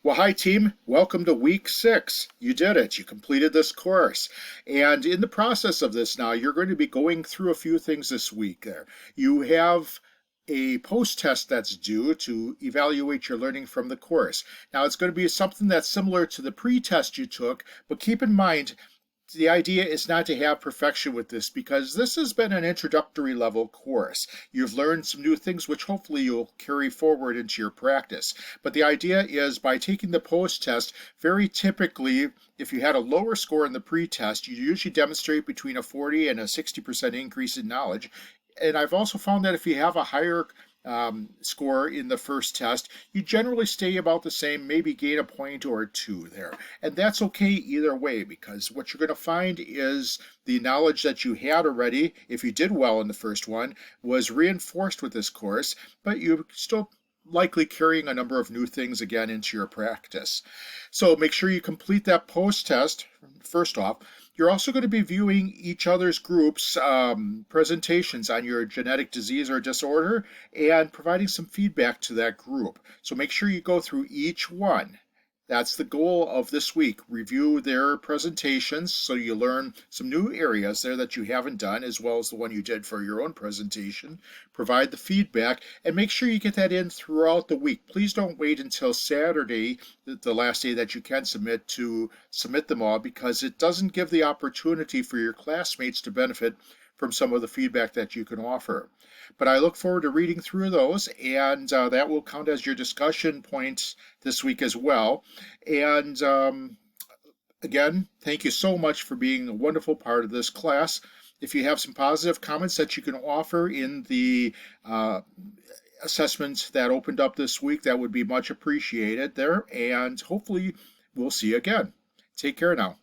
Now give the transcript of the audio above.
Well, hi, team. Welcome to week 6. You did it. You completed this course. And in the process of this now, you're going to be going through a few things this week there. You have a post test that's due to evaluate your learning from the course. Now, it's going to be something that's similar to the pre-test you took, but keep in mind, the idea is not to have perfection with this because this has been an introductory level course. You've learned some new things which hopefully you'll carry forward into your practice. But the idea is by taking the post test, very typically, if you had a lower score in the pre-test, you usually demonstrate between a 40 and a 60% increase in knowledge. And I've also found that if you have a higher score in the first test, you generally stay about the same, maybe gain a point or two there. And that's okay either way, because what you're going to find is the knowledge that you had already, if you did well in the first one, was reinforced with this course, but you still likely carrying a number of new things again into your practice. So make sure you complete that post test first off. You're also going to be viewing each other's groups' presentations on your genetic disease or disorder and providing some feedback to that group. So make sure you go through each one. That's the goal of this week. Review their presentations so you learn some new areas there that you haven't done, as well as the one you did for your own presentation. Provide the feedback and make sure you get that in throughout the week. Please don't wait until Saturday, the last day that you can submit, to submit them all, because it doesn't give the opportunity for your classmates to benefit from some of the feedback that you can offer. But I look forward to reading through those, and that will count as your discussion points this week as well. And again, thank you so much for being a wonderful part of this class. If you have some positive comments that you can offer in the assessments that opened up this week, that would be much appreciated there. And hopefully we'll see you again. Take care now.